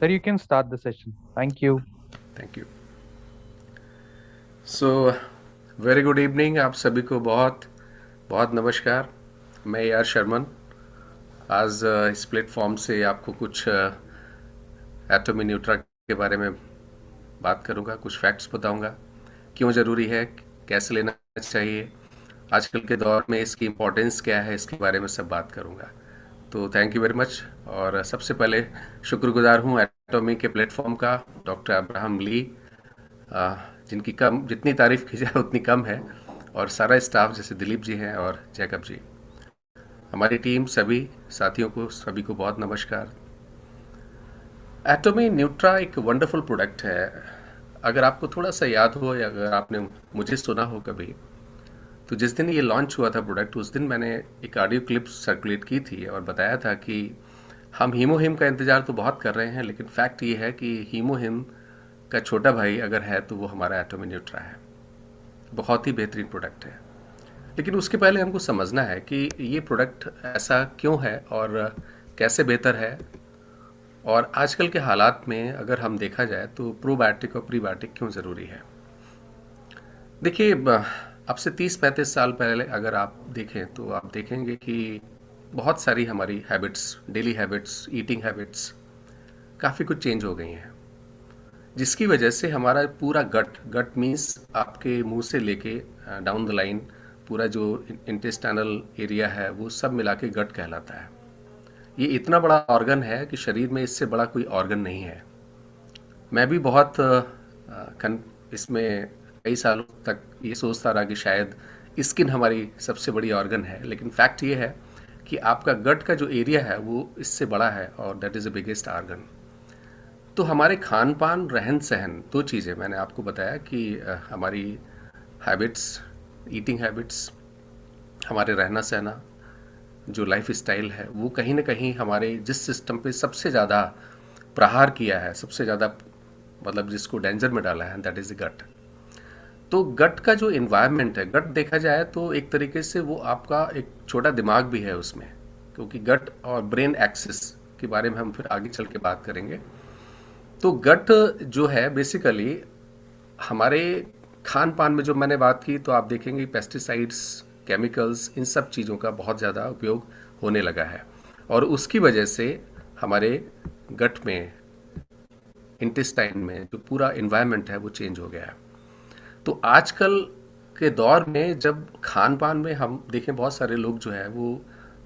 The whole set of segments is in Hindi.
Sir, you can start the session. Thank you. Thank you. So very good evening आप सभी को बहुत बहुत नमस्कार। मैं यार शर्मन आज इस प्लेटफॉर्म से आपको कुछ एटॉमी न्यूट्रा के बारे में बात करूंगा, कुछ फैक्ट्स बताऊंगा, क्यों ज़रूरी है, कैसे लेना चाहिए, आजकल के दौर में इसकी इम्पोर्टेंस क्या है, इसके बारे में सब बात करूंगा। तो थैंक यू वेरी मच। और सबसे पहले शुक्रगुजार हूँ एटॉमी के प्लेटफॉर्म का, डॉक्टर अब्राहम ली, आ, जिनकी कम जितनी तारीफ की जाए उतनी कम है, और सारा स्टाफ जैसे दिलीप जी हैं और जैकब जी, हमारी टीम, सभी साथियों को, सभी को बहुत नमस्कार। एटॉमी न्यूट्रा एक वंडरफुल प्रोडक्ट है। अगर आपको थोड़ा सा याद हो या अगर आपने मुझे सुना हो कभी, तो जिस दिन ये लॉन्च हुआ था प्रोडक्ट, उस दिन मैंने एक ऑडियो क्लिप सर्कुलेट की थी और बताया था कि हम हीमोहिम का इंतज़ार तो बहुत कर रहे हैं, लेकिन फैक्ट ये है कि हीमोहिम का छोटा भाई अगर है तो वो हमारा एटॉमी न्यूट्रा है। बहुत ही बेहतरीन प्रोडक्ट है। लेकिन उसके पहले हमको समझना है कि ये प्रोडक्ट ऐसा क्यों है और कैसे बेहतर है, और आजकल के हालात में अगर हम देखा जाए तो प्रोबायोटिक और प्रीबायोटिक क्यों ज़रूरी है। देखिए, अब से 30-35 साल पहले अगर आप देखें तो आप देखेंगे कि बहुत सारी हमारी habits, daily habits, eating habits काफ़ी कुछ चेंज हो गई हैं, जिसकी वजह से हमारा पूरा गट गट मीन्स आपके मुंह से लेके डाउन द लाइन पूरा जो इंटेस्टाइनल एरिया है वो सब मिला के गट कहलाता है। ये इतना बड़ा ऑर्गन है कि शरीर में इससे बड़ा कोई ऑर्गन नहीं है। मैं भी बहुत इसमें कई सालों तक ये सोचता रहा कि शायद स्किन हमारी सबसे बड़ी ऑर्गन है, लेकिन फैक्ट ये है कि आपका गट का जो एरिया है वो इससे बड़ा है और that is the biggest organ. तो हमारे खान पान, रहन सहन, दो चीज़ें मैंने आपको बताया कि हमारी हैबिट्स, ईटिंग हैबिट्स, हमारे रहना सहना, जो लाइफ स्टाइल है, वो कहीं ना कहीं हमारे जिस सिस्टम पे सबसे ज़्यादा प्रहार किया है, सबसे ज़्यादा मतलब जिसको डेंजर में डाला है, दैट इज़ द गट। तो गट का जो इन्वायरमेंट है, गट देखा जाए तो एक तरीके से वो आपका एक छोटा दिमाग भी है उसमें, क्योंकि गट और ब्रेन एक्सिस के बारे में हम फिर आगे चल के बात करेंगे। तो गट जो है बेसिकली हमारे खान पान में जो मैंने बात की, तो आप देखेंगे पेस्टिसाइड्स, केमिकल्स, इन सब चीज़ों का बहुत ज़्यादा उपयोग होने लगा है, और उसकी वजह से हमारे गट में, इंटेस्टाइन में जो पूरा इन्वायरमेंट है वो चेंज हो गया है। तो आजकल के दौर में जब खान पान में हम देखें, बहुत सारे लोग जो है वो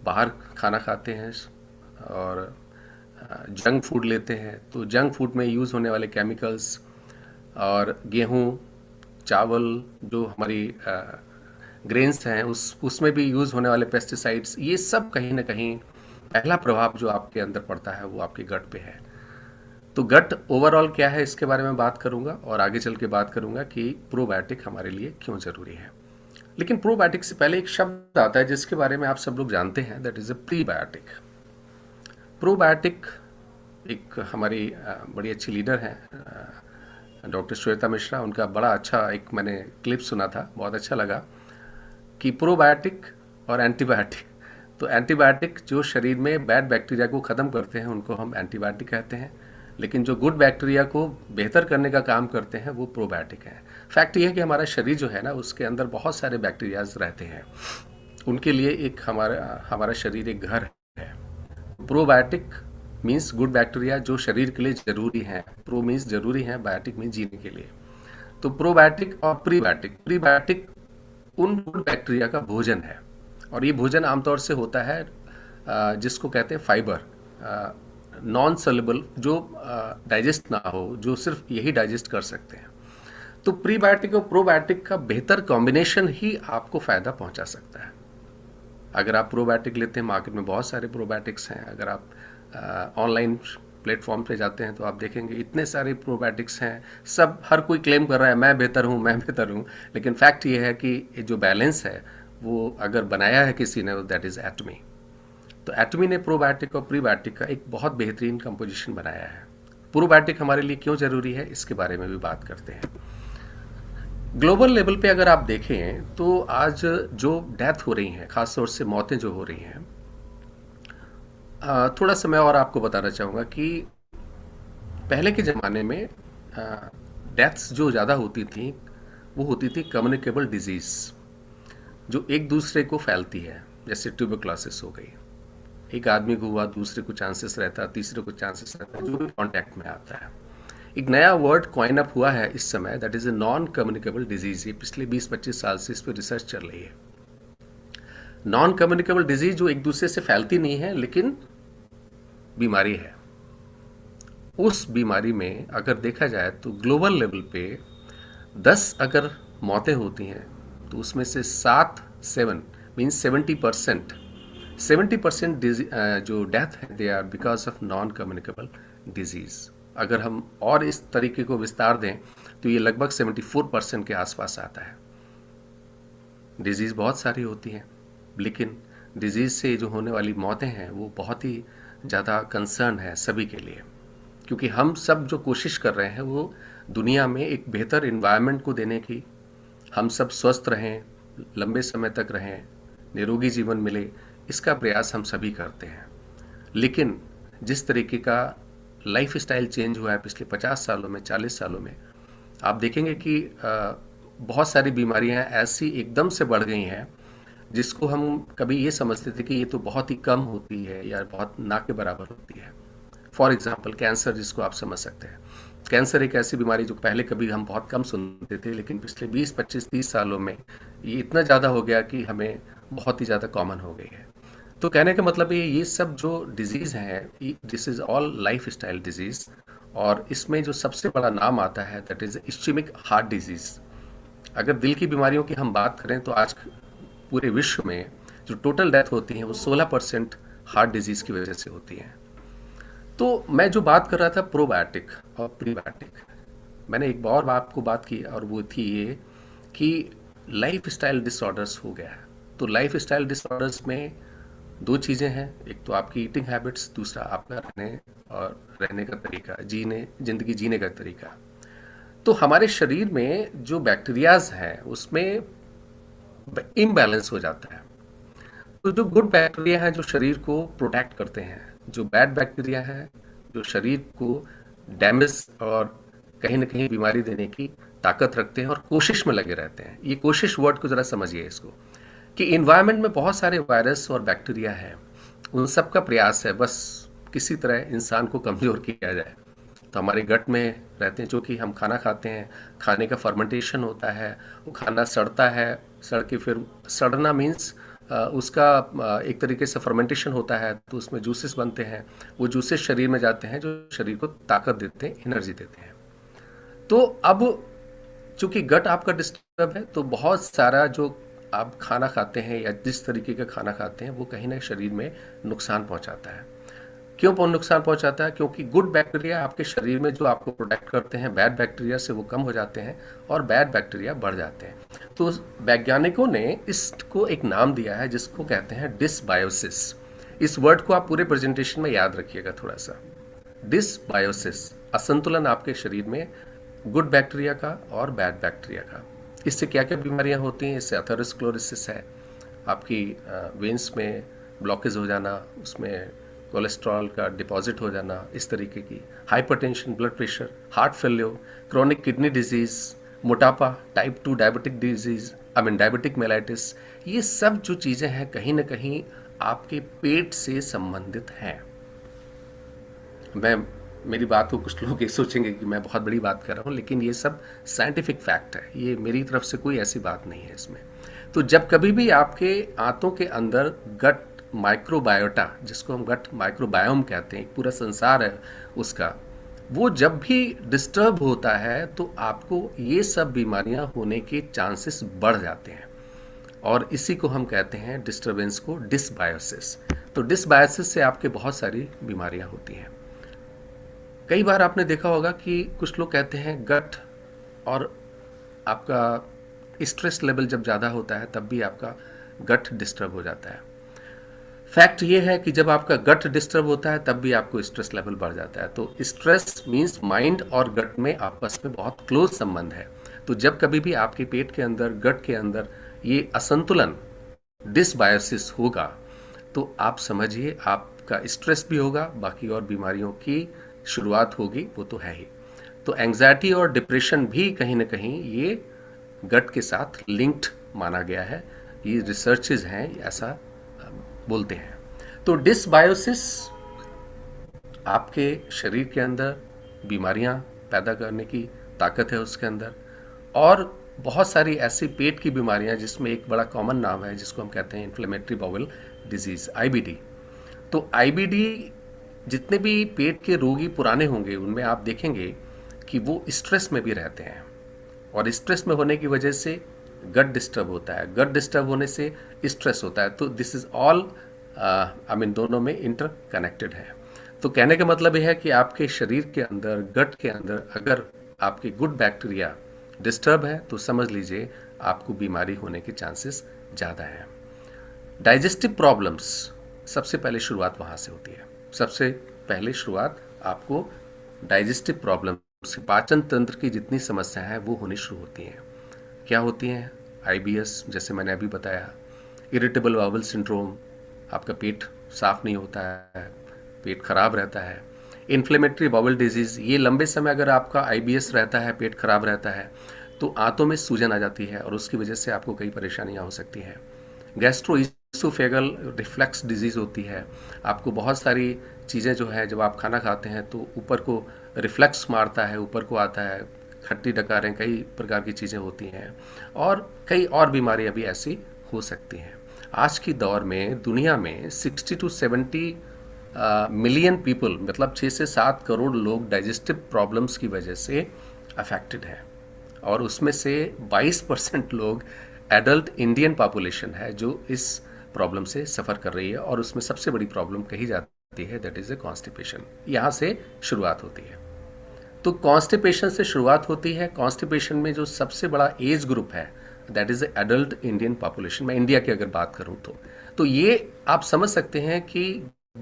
बाहर खाना खाते हैं और जंक फूड लेते हैं। तो जंक फूड में यूज़ होने वाले केमिकल्स और गेहूँ, चावल, जो हमारी ग्रेन्स हैं, उसमें भी यूज़ होने वाले पेस्टिसाइड्स, ये सब कहीं ना कहीं पहला प्रभाव जो आपके अंदर पड़ता है वो आपके गट पे है। तो गट ओवरऑल क्या है इसके बारे में बात करूंगा, और आगे चल के बात करूंगा कि प्रोबायोटिक हमारे लिए क्यों ज़रूरी है। लेकिन प्रोबायोटिक से पहले एक शब्द आता है जिसके बारे में आप सब लोग जानते हैं, that is a prebiotic. Probiotic एक हमारी बड़ी अच्छी लीडर हैं, डॉक्टर श्वेता मिश्रा, उनका बड़ा अच्छा एक मैंने क्लिप सुना था, बहुत अच्छा लगा कि प्रोबायोटिक और एंटीबायोटिक। तो एंटीबायोटिक जो शरीर में बैड बैक्टीरिया को ख़त्म करते हैं उनको हम एंटीबायोटिक कहते हैं, लेकिन जो गुड बैक्टीरिया को बेहतर करने का काम करते हैं वो प्रोबायोटिक है। फैक्ट ये है कि हमारा शरीर जो है ना, उसके अंदर बहुत सारे बैक्टीरियाज रहते हैं, उनके लिए एक हमारा हमारा शरीर एक घर है। प्रोबायोटिक मीन्स गुड बैक्टीरिया जो शरीर के लिए ज़रूरी हैं, प्रो मीन्स ज़रूरी हैं, बायोटिक मीन्स जीने के लिए। तो प्रोबायोटिक और प्रीबायोटिक, प्रीबायोटिक उन गुड बैक्टीरिया का भोजन है, और ये भोजन आमतौर से होता है जिसको कहते हैं फाइबर, नॉन सेलुबल, जो डाइजेस्ट ना हो, जो सिर्फ यही डाइजेस्ट कर सकते हैं। तो प्रीबायोटिक और प्रोबायोटिक का बेहतर कॉम्बिनेशन ही आपको फ़ायदा पहुंचा सकता है। अगर आप प्रोबायोटिक लेते हैं, मार्केट में बहुत सारे प्रोबायोटिक्स हैं। अगर आप ऑनलाइन प्लेटफॉर्म पे जाते हैं तो आप देखेंगे इतने सारे प्रोबायोटिक्स हैं, सब हर कोई क्लेम कर रहा है मैं बेहतर हूँ, मैं बेहतर हूँ, लेकिन फैक्ट ये है कि ये जो बैलेंस है वो अगर बनाया है किसी ने, दैट इज़ एटमी। तो एटमी ने प्रोबायोटिक और प्रीबायोटिक का एक बहुत बेहतरीन कंपोजिशन बनाया है। प्रोबायोटिक हमारे लिए क्यों ज़रूरी है इसके बारे में भी बात करते हैं। ग्लोबल लेवल पे अगर आप देखें तो आज जो डेथ हो रही हैं, ख़ास तौर से मौतें जो हो रही हैं, थोड़ा सा मैं और आपको बताना चाहूँगा कि पहले के ज़माने में डेथ्स जो ज़्यादा होती थी वो होती थी कम्युनिकेबल डिजीज़, जो एक दूसरे को फैलती है, जैसे ट्यूबरक्लोसिस हो गई। एक आदमी को हुआ, दूसरे को चांसेस रहता है, तीसरे को चांसेस रहता है, जो भी कांटेक्ट में आता है। एक नया वर्ड कॉइन अप हुआ है इस समय, that is a non communicable disease. ये पिछले 20-25 साल से इस पर रिसर्च चल रही है। नॉन कम्युनिकेबल डिजीज़ जो एक दूसरे से फैलती नहीं है लेकिन बीमारी है। उस बीमारी में अगर देखा जाए तो ग्लोबल लेवल पे 10 अगर मौतें होती हैं तो उसमें से 7 मीन्स 70% जो डेथ है they are because of non communicable disease. अगर हम और इस तरीके को विस्तार दें तो ये लगभग 74% के आसपास आता है। डिजीज़ बहुत सारी होती हैं लेकिन डिजीज़ से जो होने वाली मौतें हैं वो बहुत ही ज़्यादा कंसर्न है सभी के लिए, क्योंकि हम सब जो कोशिश कर रहे हैं वो दुनिया में एक बेहतर इन्वायरमेंट को देने की, हम सब स्वस्थ रहें, लंबे समय तक रहें, निरोगी जीवन मिले, इसका प्रयास हम सभी करते हैं। लेकिन जिस तरीके का लाइफ स्टाइल चेंज हुआ है पिछले 50 सालों में, 40 सालों में, आप देखेंगे कि बहुत सारी बीमारियां ऐसी एकदम से बढ़ गई हैं जिसको हम कभी ये समझते थे कि ये तो बहुत ही कम होती है या बहुत ना के बराबर होती है। फॉर एग्जाम्पल कैंसर, जिसको आप समझ सकते हैं। कैंसर एक ऐसी बीमारी जो पहले कभी हम बहुत कम सुनते थे, लेकिन पिछले 20, 25, 30 सालों में ये इतना ज़्यादा हो गया कि हमें बहुत ही ज़्यादा कॉमन हो गई है। तो कहने का मतलब ये सब जो डिजीज़ हैं, this is all lifestyle disease, और इसमें जो सबसे बड़ा नाम आता है that is ischemic heart disease. अगर दिल की बीमारियों की हम बात करें तो आज पूरे विश्व में जो टोटल डेथ होती हैं वो 16% हार्ट डिजीज़ की वजह से होती हैं। तो मैं जो बात कर रहा था प्रोबायोटिक और प्रीबायोटिक, मैंने एक और आपको बात की और वो थी ये कि लाइफ स्टाइल डिसऑर्डर्स हो गया है। तो लाइफ स्टाइल डिसऑर्डर्स में 2 चीज़ें हैं, एक तो आपकी ईटिंग हैबिट्स, दूसरा आपका रहने का तरीका, ज़िंदगी जीने का तरीका। तो हमारे शरीर में जो बैक्टीरियाज हैं उसमें इम्बैलेंस हो जाता है। तो जो गुड बैक्टीरिया हैं जो शरीर को प्रोटेक्ट करते हैं, जो बैड बैक्टीरिया हैं जो शरीर को डैमेज और कहीं ना कहीं बीमारी देने की ताकत रखते हैं और कोशिश में लगे रहते हैं। ये कोशिश वर्ड को ज़रा समझिए इसको, कि इन्वायरमेंट में बहुत सारे वायरस और बैक्टीरिया हैं, उन सब का प्रयास है बस किसी तरह इंसान को कमज़ोर किया जाए। तो हमारे गट में रहते हैं, जो कि हम खाना खाते हैं, खाने का फर्मेंटेशन होता है, वो खाना सड़ता है, सड़ के फिर सड़ना मीन्स उसका एक तरीके से फर्मेंटेशन होता है, तो उसमें जूसेस बनते हैं, वो जूसेस शरीर में जाते हैं जो शरीर को ताकत देते हैं, एनर्जी देते हैं। तो अब चूंकि गट आपका डिस्टर्ब है तो बहुत सारा जो आप खाना खाते हैं या जिस तरीके का खाना खाते हैं वो कहीं ना शरीर में नुकसान पहुंचाता है। क्यों नुकसान पहुंचाता है? क्योंकि गुड बैक्टीरिया आपके शरीर में जो आपको प्रोटेक्ट करते हैं, बैड बैक्टीरिया से वो कम हो जाते हैं और बैड बैक्टीरिया बढ़ जाते हैं। तो वैज्ञानिकों ने इसको एक नाम दिया है जिसको कहते हैं डिसबायोसिस। इस वर्ड को आप पूरे प्रेजेंटेशन में याद रखिएगा थोड़ा सा। डिसबायोसिस, असंतुलन आपके शरीर में गुड बैक्टीरिया का और बैड बैक्टीरिया का। इससे क्या क्या बीमारियां होती हैं? इससे एथेरोस्क्लेरोसिस है, आपकी वेंस में ब्लॉकेज हो जाना, उसमें कोलेस्ट्रॉल का डिपॉजिट हो जाना, इस तरीके की hypertension, blood pressure, heart failure, chronic kidney disease, मोटापा, type 2 diabetic disease, diabetic mellitus, ये सब जो चीज़ें हैं कहीं ना कहीं आपके पेट से संबंधित हैं। मेरी बात को कुछ लोग ये सोचेंगे कि मैं बहुत बड़ी बात कर रहा हूँ, लेकिन ये सब साइंटिफिक फैक्ट है, ये मेरी तरफ से कोई ऐसी बात नहीं है इसमें। तो जब कभी भी आपके आंतों के अंदर गट माइक्रोबायोटा, जिसको हम गट माइक्रोबायोम कहते हैं, एक पूरा संसार है उसका, वो जब भी डिस्टर्ब होता है तो आपको ये सब बीमारियां होने के चांसेस बढ़ जाते हैं, और इसी को हम कहते हैं डिस्टर्बेंस को डिसबायोसिस। तो डिसबायोसिस से आपके बहुत सारी बीमारियां होती हैं। कई बार आपने देखा होगा कि कुछ लोग कहते हैं गट और आपका स्ट्रेस लेवल जब ज़्यादा होता है तब भी आपका गट डिस्टर्ब हो जाता है। फैक्ट ये है कि जब आपका गट डिस्टर्ब होता है तब भी आपको स्ट्रेस लेवल बढ़ जाता है। तो स्ट्रेस मीन्स माइंड और गट में आपस में बहुत क्लोज संबंध है। तो जब कभी भी आपके पेट के अंदर, गट के अंदर ये असंतुलन, डिसबायोसिस होगा तो आप समझिए आपका स्ट्रेस भी होगा, बाकी और बीमारियों की शुरुआत होगी वो तो है ही। तो एंग्जाइटी और डिप्रेशन भी कहीं ना कहीं ये गट के साथ लिंक्ड माना गया है, ये रिसर्चेज हैं ऐसा बोलते हैं। तो डिसबायोसिस आपके शरीर के अंदर बीमारियां पैदा करने की ताकत है उसके अंदर, और बहुत सारी ऐसी पेट की बीमारियां जिसमें एक बड़ा कॉमन नाम है जिसको हम कहते हैं इन्फ्लेमेटरी बाउल डिजीज, आईबीडी। तो आईबीडी जितने भी पेट के रोगी पुराने होंगे उनमें आप देखेंगे कि वो स्ट्रेस में भी रहते हैं, और स्ट्रेस में होने की वजह से गट डिस्टर्ब होता है, गट डिस्टर्ब होने से स्ट्रेस होता है। तो this is all I mean दोनों में इंटर कनेक्टेड है। तो कहने का मतलब यह है कि आपके शरीर के अंदर, गट के अंदर अगर आपके गुड बैक्टीरिया डिस्टर्ब है तो समझ लीजिए आपको बीमारी होने के चांसेस ज़्यादा हैं। डाइजेस्टिव प्रॉब्लम्स, सबसे पहले शुरुआत वहाँ से होती है। सबसे पहले शुरुआत आपको डाइजेस्टिव प्रॉब्लम्स, पाचन तंत्र की जितनी समस्याएं हैं वो होनी शुरू होती हैं। क्या होती हैं? आईबीएस, जैसे मैंने अभी बताया, इरिटेबल बाउल सिंड्रोम, आपका पेट साफ नहीं होता है, पेट खराब रहता है। इन्फ्लेमेटरी बाउल डिजीज़, ये लंबे समय अगर आपका आईबीएस रहता है, पेट खराब रहता है, तो आंतों में सूजन आ जाती है और उसकी वजह से आपको कई परेशानियां हो सकती हैं। गैस्ट्रोइसोफेगल रिफ्लक्स डिजीज़ होती है, आपको बहुत सारी चीज़ें जो है जब आप खाना खाते हैं तो ऊपर को रिफ्लक्स मारता है, ऊपर को आता है, खट्टी डकारें, कई प्रकार की चीज़ें होती हैं, और कई और बीमारियां भी ऐसी हो सकती हैं। आज की दौर में दुनिया में 60 टू 70 मिलियन पीपल, मतलब 6 से 7 करोड़ लोग डाइजेस्टिव प्रॉब्लम्स की वजह से अफेक्टेड हैं, और उसमें से 22% लोग एडल्ट इंडियन पॉपुलेशन है जो इस प्रॉब्लम से सफ़र कर रही है, और उसमें सबसे बड़ी प्रॉब्लम कही जाती है दैट इज़ ए कॉन्स्टिपेशन। यहाँ से शुरुआत होती है। तो कॉन्स्टिपेशन से शुरुआत होती है। कॉन्स्टिपेशन में जो सबसे बड़ा एज ग्रुप है that is adult Indian population, मैं इंडिया की अगर बात करूँ तो ये आप समझ सकते हैं कि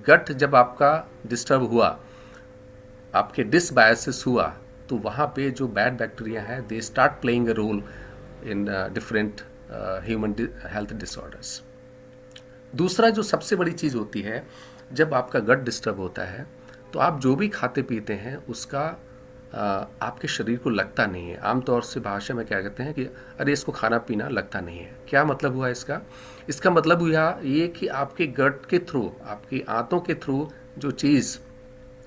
गट जब आपका डिस्टर्ब हुआ, आपके डिसबायोसिस हुआ, तो वहाँ पे जो बैड बैक्टीरिया है they start playing a role in different human health disorders. दूसरा जो सबसे बड़ी चीज़ होती है, जब आपका गट डिस्टर्ब होता है तो आप जो भी खाते पीते हैं उसका आपके शरीर को लगता नहीं है। आमतौर से भाषा में क्या कहते हैं कि अरे इसको खाना पीना लगता नहीं है। क्या मतलब हुआ इसका? इसका मतलब हुआ ये कि आपके गट के थ्रू, आपकी आंतों के थ्रू जो चीज़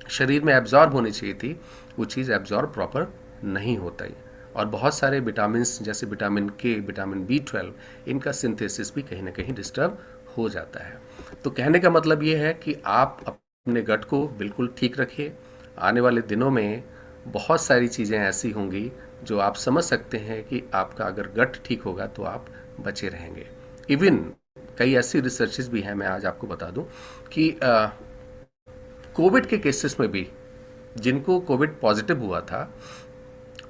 शरीर में एब्जॉर्ब होनी चाहिए थी वो चीज़ एब्जॉर्ब प्रॉपर नहीं होता है, और बहुत सारे विटामिन्स जैसे विटामिन के, विटामिन B12, इनका सिंथेसिस भी कहीं ना कहीं डिस्टर्ब हो जाता है। तो कहने का मतलब ये है कि आप अपने गट को बिल्कुल ठीक रखिए। आने वाले दिनों में बहुत सारी चीज़ें ऐसी होंगी जो आप समझ सकते हैं कि आपका अगर गट ठीक होगा तो आप बचे रहेंगे। इवन कई ऐसी रिसर्चेस भी हैं, मैं आज आपको बता दूं कि कोविड के केसेस में भी जिनको कोविड पॉजिटिव हुआ था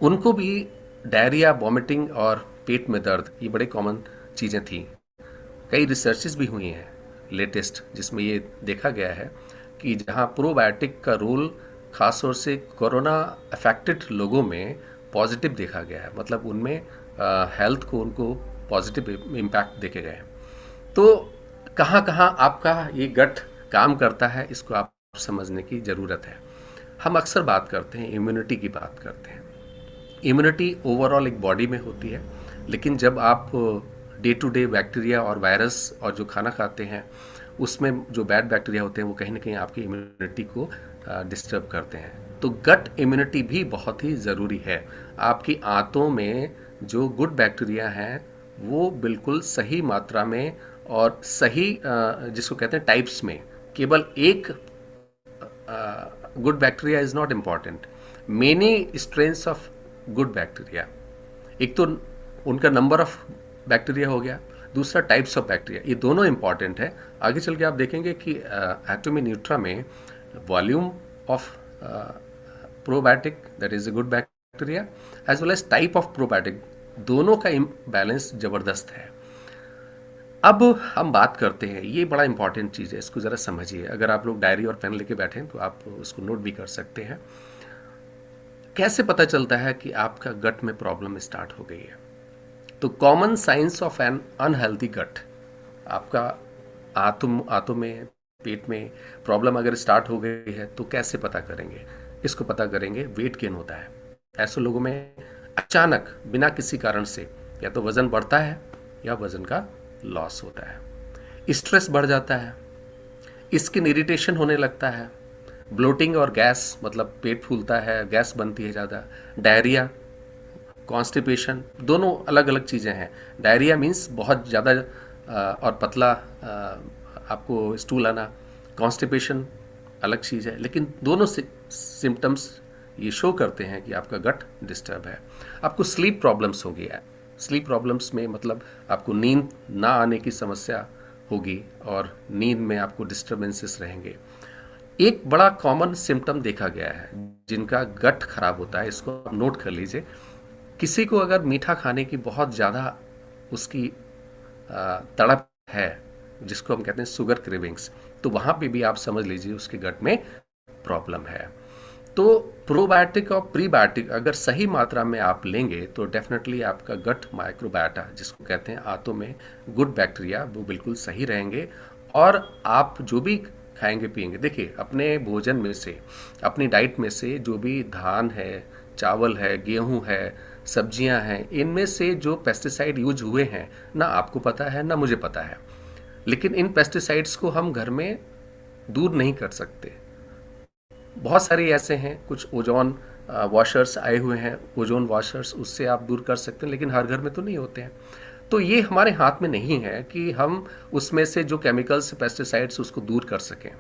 उनको भी डायरिया, वॉमिटिंग और पेट में दर्द, ये बड़े कॉमन चीज़ें थी। कई रिसर्चेस भी हुई हैं लेटेस्ट जिसमें ये देखा गया है कि जहाँ प्रोबायोटिक का रोल खासतौर से कोरोना अफेक्टेड लोगों में पॉजिटिव देखा गया है, मतलब उनमें हेल्थ को उनको पॉजिटिव इम्पैक्ट देखे गए हैं। तो कहाँ कहाँ आपका ये गट काम करता है इसको आप समझने की ज़रूरत है। हम अक्सर बात करते हैं, इम्यूनिटी की बात करते हैं। इम्यूनिटी ओवरऑल एक बॉडी में होती है, लेकिन जब आप डे टू डे बैक्टीरिया और वायरस और जो खाना खाते हैं उसमें जो बैड बैक्टीरिया होते हैं वो कहीं ना कहीं आपकी इम्यूनिटी को डिस्टर्ब करते हैं। तो गट इम्यूनिटी भी बहुत ही ज़रूरी है। आपकी आंतों में जो गुड बैक्टीरिया हैं वो बिल्कुल सही मात्रा में और सही जिसको कहते हैं टाइप्स में, केवल एक good bacteria is not important, many strains of good bacteria. एक तो उनका नंबर ऑफ बैक्टीरिया हो गया, दूसरा टाइप्स ऑफ बैक्टीरिया, ये दोनों इंपॉर्टेंट है। आगे चल के आप देखेंगे कि एटोमी न्यूट्रा में volume of probiotic that is a good bacteria as well as type of probiotic, दोनों का बैलेंस ज़बरदस्त है। अब हम बात करते हैं, ये बड़ा इंपॉर्टेंट चीज़ है, इसको ज़रा समझिए। अगर आप लोग डायरी और पेन लेके बैठे हैं तो आप उसको नोट भी कर सकते हैं। कैसे पता चलता है कि आपका गट में प्रॉब्लम स्टार्ट हो गई है? तो common signs of an unhealthy gut, आपका आंतों में, पेट में प्रॉब्लम अगर स्टार्ट हो गई है तो कैसे पता करेंगे? इसको पता करेंगे, वेट गेन होता है। ऐसे लोगों में अचानक बिना किसी कारण से या तो वज़न बढ़ता है या वज़न का लॉस होता है। स्ट्रेस बढ़ जाता है, स्किन इरिटेशन होने लगता है, ब्लोटिंग और गैस मतलब पेट फूलता है, गैस बनती है ज़्यादा, डायरिया, कॉन्स्टिपेशन, दोनों अलग अलग चीज़ें हैं। डायरिया मीन्स बहुत ज़्यादा और पतला आपको स्टूल आना। कॉन्स्टिपेशन अलग चीज़ है, लेकिन दोनों सिम्टम्स ये शो करते हैं कि आपका गट डिस्टर्ब है। आपको स्लीप प्रॉब्लम्स हो गया है। स्लीप प्रॉब्लम्स में मतलब आपको नींद ना आने की समस्या होगी और नींद में आपको डिस्टर्बेंसेस रहेंगे। एक बड़ा कॉमन सिम्टम देखा गया है जिनका गट खराब होता है, इसको आप नोट कर लीजिए। किसी को अगर मीठा खाने की बहुत ज़्यादा उसकी तड़प है, जिसको हम कहते हैं शुगर क्रेविंग्स, तो वहाँ पे भी आप समझ लीजिए उसके गट में प्रॉब्लम है। तो प्रोबायोटिक और प्रीबायोटिक अगर सही मात्रा में आप लेंगे तो डेफिनेटली आपका गट माइक्रोबायोटा, जिसको कहते हैं आंतों में गुड बैक्टीरिया, वो बिल्कुल सही रहेंगे। और आप जो भी खाएंगे पिएंगे, देखिए अपने भोजन में से, अपनी डाइट में से जो भी धान है, चावल है, गेहूं है, सब्जियां हैं, इनमें से जो पेस्टिसाइड यूज हुए हैं ना आपको पता है ना मुझे पता है, लेकिन इन पेस्टिसाइड्स को हम घर में दूर नहीं कर सकते। बहुत सारे ऐसे हैं, कुछ ओजोन वॉशर्स आए हुए हैं, ओजोन वॉशर्स, उससे आप दूर कर सकते हैं, लेकिन हर घर में तो नहीं होते हैं। तो ये हमारे हाथ में नहीं है कि हम उसमें से जो केमिकल्स, पेस्टिसाइड्स, उसको दूर कर सकें।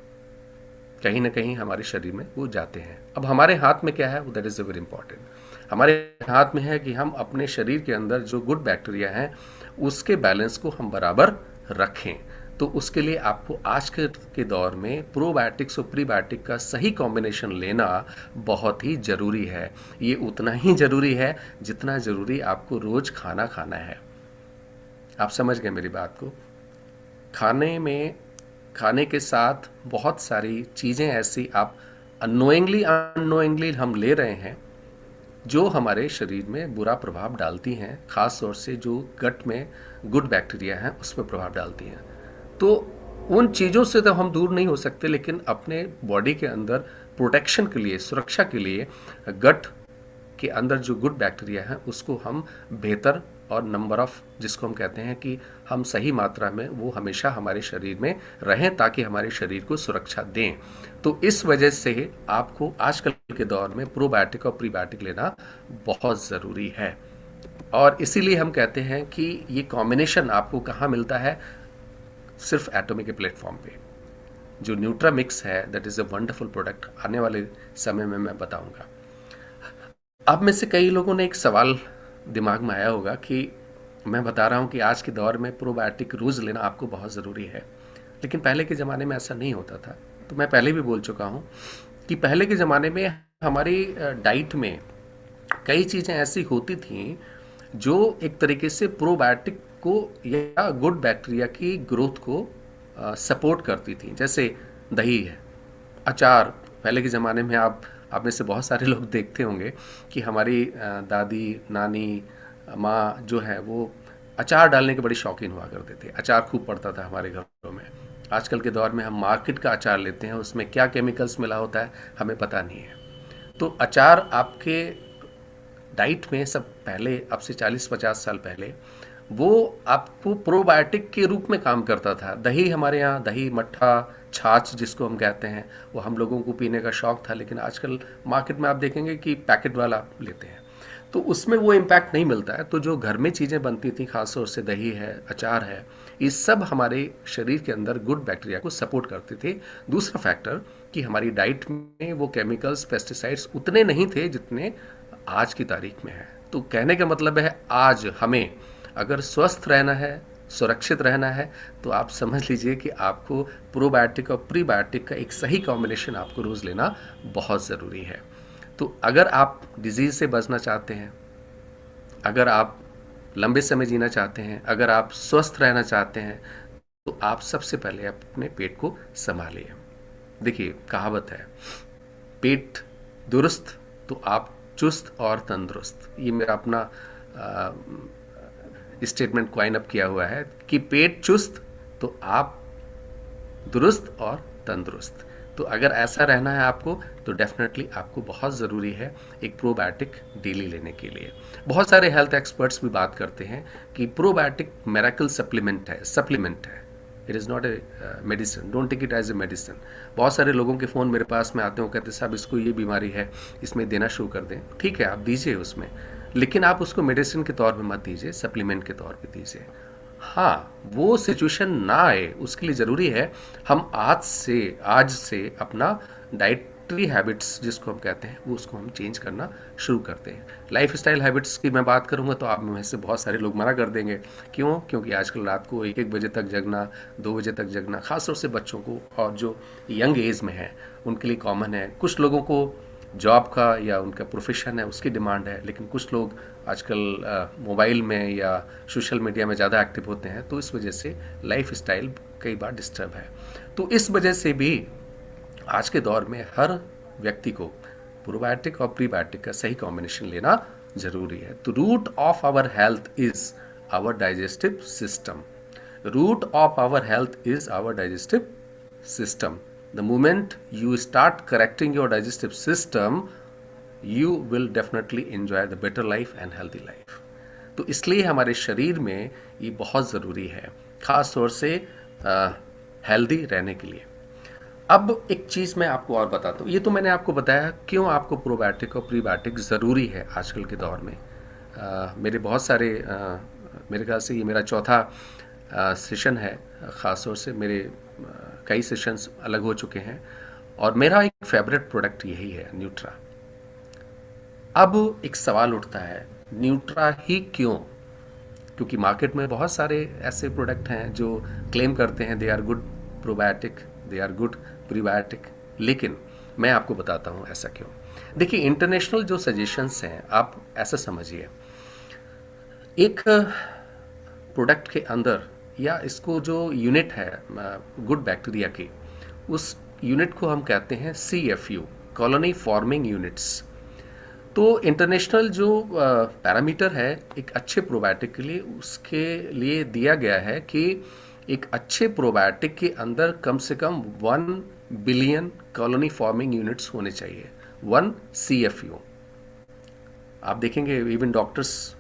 कहीं ना कहीं हमारे शरीर में वो जाते हैं। अब हमारे हाथ में क्या है, दैट इज़ वेरी इंपॉर्टेंट। हमारे हाथ में है कि हम अपने शरीर के अंदर जो गुड बैक्टीरिया हैं उसके बैलेंस को हम बराबर रखें। तो उसके लिए आपको आज के दौर में प्रोबायोटिक्स और प्रीबायोटिक का सही कॉम्बिनेशन लेना बहुत ही ज़रूरी है। ये उतना ही ज़रूरी है जितना ज़रूरी आपको रोज़ खाना खाना है। आप समझ गए मेरी बात को। खाने के साथ बहुत सारी चीज़ें ऐसी आप अननोइंगली हम ले रहे हैं जो हमारे शरीर में बुरा प्रभाव डालती हैं, ख़ास तौर से जो गट में गुड बैक्टीरिया हैं उस पर प्रभाव डालती हैं। तो उन चीज़ों से तो हम दूर नहीं हो सकते, लेकिन अपने बॉडी के अंदर प्रोटेक्शन के लिए, सुरक्षा के लिए गट के अंदर जो गुड बैक्टीरिया हैं उसको हम बेहतर और नंबर ऑफ, जिसको हम कहते हैं कि हम सही मात्रा में वो हमेशा हमारे शरीर में रहें ताकि हमारे शरीर को सुरक्षा दें। तो इस वजह से आपको आजकल के दौर में प्रोबायोटिक और प्रीबायोटिक लेना बहुत ज़रूरी है। और इसीलिए हम कहते हैं कि ये कॉम्बिनेशन आपको कहाँ मिलता है, सिर्फ एटॉमिक के प्लेटफॉर्म पे। जो न्यूट्रामिक्स है that is a wonderful product, आने वाले समय में मैं बताऊंगा। आप में से कई लोगों ने एक सवाल दिमाग में आया होगा कि मैं बता रहा हूं कि आज के दौर में प्रोबायोटिक रोज़ लेना आपको बहुत ज़रूरी है, लेकिन पहले के ज़माने में ऐसा नहीं होता था। तो मैं पहले भी बोल चुका हूं कि पहले के ज़माने में हमारी डाइट में कई चीज़ें ऐसी होती थीं जो एक तरीके से प्रोबायोटिक को या गुड बैक्टीरिया की ग्रोथ को सपोर्ट करती थी। जैसे दही है, अचार। पहले के ज़माने में आप में से बहुत सारे लोग देखते होंगे कि हमारी दादी, नानी, माँ जो है वो अचार डालने के बड़ी शौकीन हुआ करते थे। अचार खूब पड़ता था हमारे घरों में। आजकल के दौर में हम मार्केट का अचार लेते हैं, उसमें क्या केमिकल्स मिला होता है हमें पता नहीं है। तो अचार आपके डाइट में सब पहले, अब से 40-50 साल पहले, वो आपको प्रोबायोटिक के रूप में काम करता था। दही हमारे यहाँ, दही, मट्ठा, छाछ जिसको हम कहते हैं, वो हम लोगों को पीने का शौक़ था, लेकिन आजकल मार्केट में आप देखेंगे कि पैकेट वाला लेते हैं, तो उसमें वो इम्पैक्ट नहीं मिलता है। तो जो घर में चीज़ें बनती थी, खासतौर से दही है, अचार है, ये सब हमारे शरीर के अंदर गुड बैक्टीरिया को सपोर्ट करते थे। दूसरा फैक्टर कि हमारी डाइट में वो केमिकल्स, पेस्टिसाइड्स उतने नहीं थे जितने आज की तारीख में है। तो कहने का मतलब है आज हमें अगर स्वस्थ रहना है, सुरक्षित रहना है, तो आप समझ लीजिए कि आपको प्रोबायोटिक और प्रीबायोटिक का एक सही कॉम्बिनेशन आपको रोज़ लेना बहुत ज़रूरी है। तो अगर आप डिजीज़ से बचना चाहते हैं, अगर आप लंबे समय जीना चाहते हैं, अगर आप स्वस्थ रहना चाहते हैं, तो आप सबसे पहले अपने पेट को संभालिए। देखिए कहावत है, पेट दुरुस्त तो आप चुस्त और तंदुरुस्त। ये मेरा अपना स्टेटमेंट क्वाइन अप किया हुआ है कि पेट चुस्त तो आप दुरुस्त और तंदुरुस्त। तो अगर ऐसा रहना है आपको, तो डेफिनेटली आपको बहुत ज़रूरी है एक प्रोबायोटिक डेली लेने के लिए। बहुत सारे हेल्थ एक्सपर्ट्स भी बात करते हैं कि प्रोबायोटिक मेरेकल सप्लीमेंट है, it is not a medicine, don't take it as a medicine. बहुत सारे लोगों के फ़ोन मेरे पास में आते हैं, कहते हैं साहब इसको ये बीमारी है, इसमें देना शुरू कर दें। ठीक है, आप दीजिए उसमें, लेकिन आप उसको मेडिसिन के तौर पे मत दीजिए, सप्लीमेंट के तौर पे दीजिए। हाँ, वो सिचुएशन ना आए उसके लिए ज़रूरी है हम आज से अपना डाइटरी हैबिट्स जिसको हम कहते हैं वो उसको हम चेंज करना शुरू करते हैं। लाइफ स्टाइल हैबिट्स की मैं बात करूँगा तो आप में से बहुत सारे लोग मना कर देंगे। क्यों? क्योंकि आजकल रात को 1-1 बजे तक जगना, 2 बजे तक जगना, ख़ासतौर से बच्चों को और जो यंग एज में है उनके लिए कॉमन है। कुछ लोगों को जॉब का या उनका प्रोफेशन है उसकी डिमांड है, लेकिन कुछ लोग आजकल मोबाइल में या सोशल मीडिया में ज़्यादा एक्टिव होते हैं, तो इस वजह से लाइफ स्टाइल कई बार डिस्टर्ब है। तो इस वजह से भी आज के दौर में हर व्यक्ति को प्रोबायोटिक और प्रीबायोटिक का सही कॉम्बिनेशन लेना जरूरी है। तो root of our health is our digestive system. Root of our health is our digestive system. The moment you start correcting your digestive system, you will definitely enjoy the better life and healthy life. तो इसलिए हमारे शरीर में ये बहुत ज़रूरी है, ख़ास तौर से हेल्दी रहने के लिए। अब एक चीज़ मैं आपको और बताता हूँ। ये तो मैंने आपको बताया क्यों आपको प्रोबायोटिक और प्रीबायोटिक ज़रूरी है आजकल के दौर में। मेरे बहुत सारे मेरे ख्याल से ये मेरा चौथा सेशन है। ख़ास तौर से मेरे कई सेशंस अलग हो चुके हैं और मेरा एक फेवरेट प्रोडक्ट यही है, न्यूट्रा। अब एक सवाल उठता है, न्यूट्रा ही क्यों? क्योंकि मार्केट में बहुत सारे ऐसे प्रोडक्ट हैं जो क्लेम करते हैं they are good probiotic, they are good prebiotic, लेकिन मैं आपको बताता हूँ ऐसा क्यों। देखिए, इंटरनेशनल जो सजेशंस हैं, आप ऐसा समझिए, एक प्रोडक्ट के अंदर या इसको जो यूनिट है गुड बैक्टीरिया की, उस यूनिट को हम कहते हैं CFU, कॉलोनी फॉर्मिंग यूनिट्स। तो इंटरनेशनल जो पैरामीटर है एक अच्छे प्रोबायोटिक के लिए, उसके लिए दिया गया है कि एक अच्छे प्रोबायोटिक के अंदर कम से कम 1 बिलियन कॉलोनी फॉर्मिंग यूनिट्स होने चाहिए, 1 CFU। आप देखेंगे इवन डॉक्टर्स,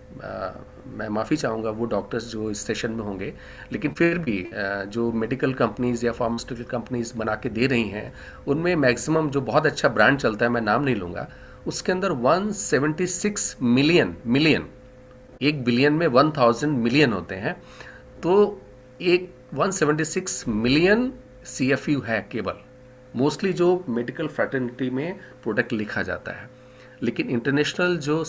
मैं माफ़ी चाहूँगा वो डॉक्टर्स जो इस सेशन में होंगे, लेकिन फिर भी जो मेडिकल कंपनीज़ या फार्मास्यूटिकल कंपनीज़ बना के दे रही हैं, उनमें मैक्सिमम जो बहुत अच्छा ब्रांड चलता है, मैं नाम नहीं लूँगा, उसके अंदर 176 मिलियन 1 बिलियन में 1000 मिलियन होते हैं, तो एक 176 मिलियन CFU है केवल, मोस्टली जो मेडिकल फ्रेटर्निटी में प्रोडक्ट लिखा जाता है। लेकिन इंटरनेशनल जो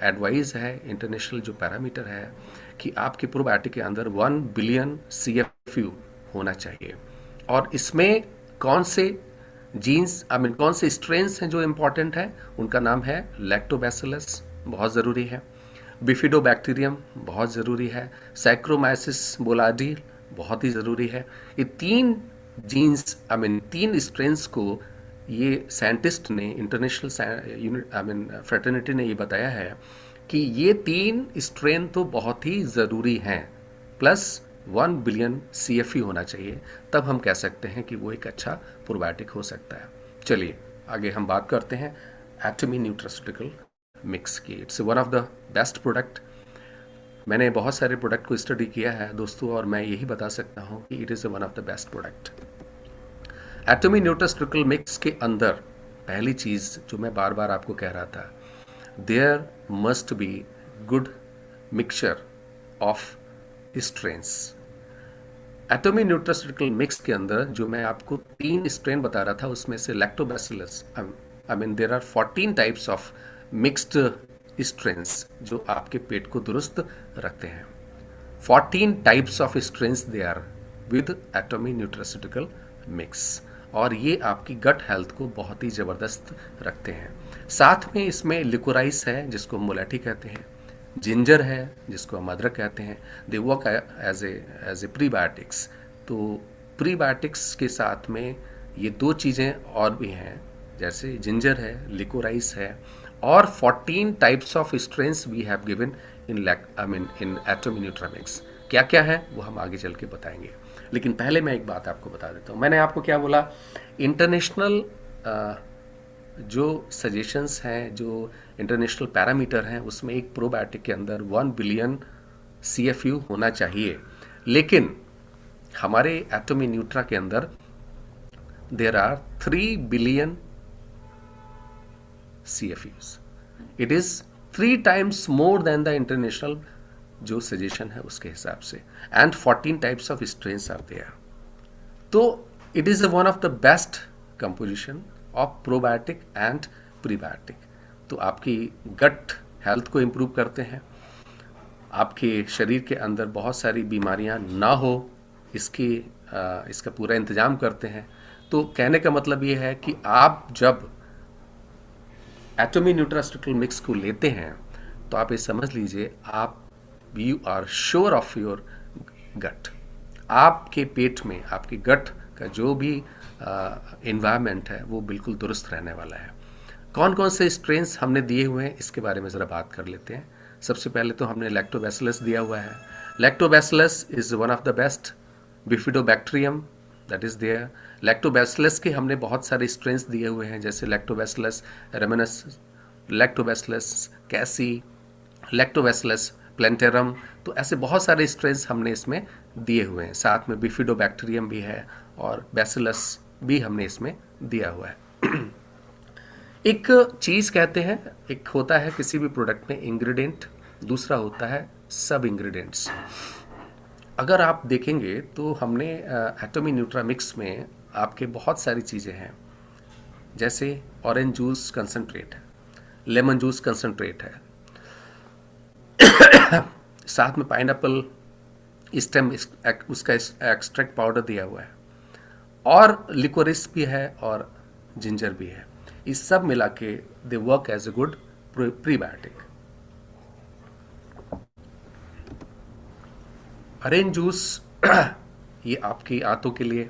एडवाइस है, इंटरनेशनल जो पैरामीटर है कि आपके प्रोबायोटिक के अंदर 1 बिलियन CFU होना चाहिए। और इसमें कौन से जीन्स, कौन से स्ट्रेन्स हैं जो इम्पॉर्टेंट हैं, उनका नाम है लैक्टोबैसिलस, बहुत ज़रूरी है, बिफिडोबैक्टीरियम बहुत ज़रूरी है, सैक्रोमाइसिस बोलाडी बहुत ही ज़रूरी है। ये 3 जीन्स, 3 स्ट्रेन्स को ये साइंटिस्ट ने, इंटरनेशनल यूनिट फ्रेटर्निटी ने ये बताया है कि ये 3 स्ट्रेन तो बहुत ही ज़रूरी हैं, प्लस 1 बिलियन CFU होना चाहिए, तब हम कह सकते हैं कि वो एक अच्छा प्रोबायोटिक हो सकता है। चलिए आगे हम बात करते हैं एटमी न्यूट्रास्यूटिकल मिक्स की। It's one of the best product. मैंने बहुत सारे प्रोडक्ट को स्टडी किया है दोस्तों, और मैं यही बता सकता हूँ कि it is one of the best product. Atomy nutraceutical mix के अंदर पहली चीज़ जो मैं बार बार आपको कह रहा था, there must be good mixture of strains. Atomy nutraceutical mix के अंदर जो मैं आपको 3 स्ट्रेन बता रहा था, उसमें से lactobacillus, there are 14 types of mixed strains जो आपके पेट को दुरुस्त रखते हैं। 14 types of strains they are with Atomy nutraceutical mix, और ये आपकी गट हेल्थ को बहुत ही ज़बरदस्त रखते हैं। साथ में इसमें लिकोराइस है जिसको हम मुलेठी कहते हैं, जिंजर है जिसको हम अदरक कहते हैं, they work as a prebiotics. तो प्रीबायोटिक्स के साथ में ये 2 चीज़ें और भी हैं, जैसे जिंजर है, लिकोराइस है, और 14 types of strains we have given in Atomy nutra mix. क्या क्या है वो हम आगे चल के बताएंगे। लेकिन पहले मैं एक बात आपको बता देता हूँ। मैंने आपको क्या बोला, इंटरनेशनल जो सजेशंस हैं, जो इंटरनेशनल पैरामीटर हैं, उसमें एक प्रोबायोटिक के अंदर 1 बिलियन CFU होना चाहिए। लेकिन हमारे एटमी न्यूट्रा के अंदर there are 3 billion CFUs। It is 3 times more than the international जो सजेशन है उसके हिसाब से, and 14 types of strains are there. तो it is one of the best composition of probiotic and prebiotic. तो आपकी गट हेल्थ को इम्प्रूव करते हैं, आपके शरीर के अंदर बहुत सारी बीमारियां ना हो इसका पूरा इंतजाम करते हैं। तो कहने का मतलब ये है कि आप जब एटमी न्यूट्रास्टिकल मिक्स को लेते हैं तो आप ये समझ लीजिए, आप you are sure of your gut. आपके पेट में आपके गट का जो भी इन्वायरमेंट है वो बिल्कुल दुरुस्त रहने वाला है। कौन कौन से स्ट्रेन्स हमने दिए हुए हैं इसके बारे में ज़रा बात कर लेते हैं। सबसे पहले तो हमने लैक्टोबैसिलस दिया हुआ है। Lactobacillus is one of the best bifidobacterium that is there. Lactobacillus के हमने बहुत सारे स्ट्रेन्स दिए हुए हैं, जैसे lactobacillus rhamnosus, lactobacillus casei, lactobacillus plantarum. तो ऐसे बहुत सारे स्ट्रेन्स हमने इसमें दिए हुए हैं। साथ में बिफिडोबैक्टीरियम भी है और बैसिलस भी हमने इसमें दिया हुआ है। एक चीज़ कहते हैं, एक होता है किसी भी प्रोडक्ट में इंग्रेडिएंट, दूसरा होता है सब इंग्रेडिएंट्स। अगर आप देखेंगे तो हमने एटमी न्यूट्रा मिक्स में आपके बहुत सारी चीज़ें हैं, जैसे ऑरेंज जूस कंसनट्रेट है, लेमन जूस कंसनट्रेट है, साथ में पाइनएप्पल स्टेम उसका एक्सट्रैक्ट पाउडर दिया हुआ है, और लिकोरिस भी है और जिंजर भी है। इस सब मिला के they work as a good prebiotic. Orange juice ये आपकी आंतों के लिए,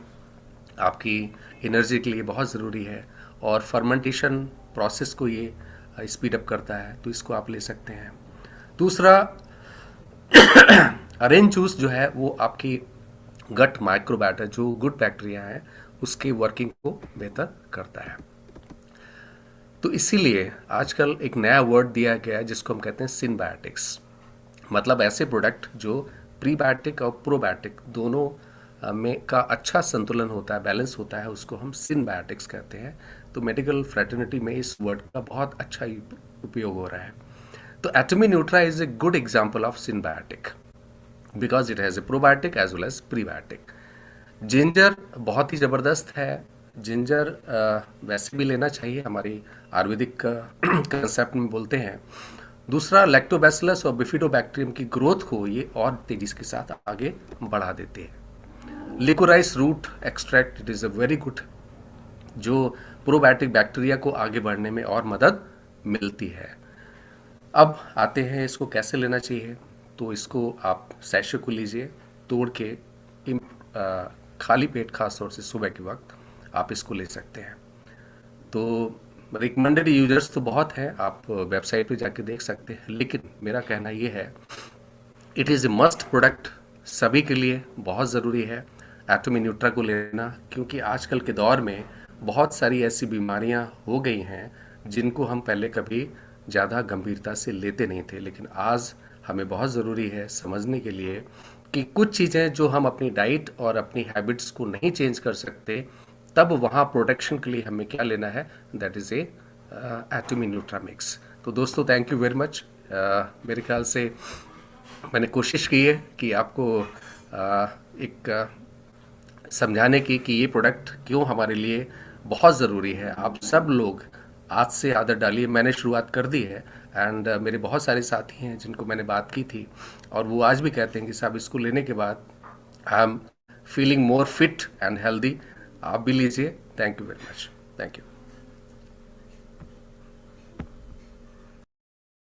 आपकी एनर्जी के लिए बहुत ज़रूरी है, और फर्मेंटेशन प्रोसेस को ये स्पीड अप करता है, तो इसको आप ले सकते हैं। दूसरा, ऑरेंज जूस जो है वो आपकी गट माइक्रोबायोटा, जो गुड बैक्टीरिया है, उसके वर्किंग को बेहतर करता है। तो इसीलिए आजकल एक नया वर्ड दिया गया है जिसको हम कहते हैं सिनबायोटिक्स। मतलब ऐसे प्रोडक्ट जो प्रीबायोटिक और प्रोबायोटिक दोनों में का अच्छा संतुलन होता है, बैलेंस होता है, उसको हम सिनबायोटिक्स कहते हैं। तो मेडिकल फ्रेटर्निटी में इस वर्ड का बहुत अच्छा उपयोग हो रहा है। तो Atomy nutra is a good example of synbiotic because it has a probiotic as well as prebiotic. Ginger बहुत ही ज़बरदस्त है। जिंजर वैसे भी लेना चाहिए, हमारी आयुर्वेदिक कंसेप्ट में बोलते हैं। दूसरा, लैक्टोबैसिलस और बिफिडोबैक्टीरियम की ग्रोथ को ये और तेजी के साथ आगे बढ़ा देते हैं। Liquorice root extract, it is a very good, जो प्रोबायोटिक बैक्टीरिया को आगे बढ़ने में और मदद मिलती है। अब आते हैं इसको कैसे लेना चाहिए। तो इसको आप सैशे को लीजिए तोड़ के, खाली पेट, खास तौर से सुबह के वक्त आप इसको ले सकते हैं। तो रिकमेंडेड यूजर्स तो बहुत हैं, आप वेबसाइट पे जाके देख सकते हैं, लेकिन मेरा कहना ये है it is a must product, सभी के लिए बहुत ज़रूरी है एटमी न्यूट्रा को लेना, क्योंकि आजकल के दौर में बहुत सारी ऐसी बीमारियां हो गई हैं जिनको हम पहले कभी ज़्यादा गंभीरता से लेते नहीं थे, लेकिन आज हमें बहुत ज़रूरी है समझने के लिए कि कुछ चीज़ें जो हम अपनी डाइट और अपनी हैबिट्स को नहीं चेंज कर सकते, तब वहाँ प्रोटेक्शन के लिए हमें क्या लेना है, that is a Atomy nutra mix. तो दोस्तों, थैंक यू वेरी मच। मेरे ख्याल से मैंने कोशिश की है कि आपको एक समझाने की कि ये प्रोडक्ट क्यों हमारे लिए बहुत ज़रूरी है। आप सब लोग आज से आदत डालिए। मैंने शुरुआत कर दी है, एंड मेरे बहुत सारे साथी हैं जिनको मैंने बात की थी, और वो आज भी कहते हैं कि साहब इसको लेने के बाद I am feeling more fit and healthy. आप भी लीजिए। Thank you very much. Thank you.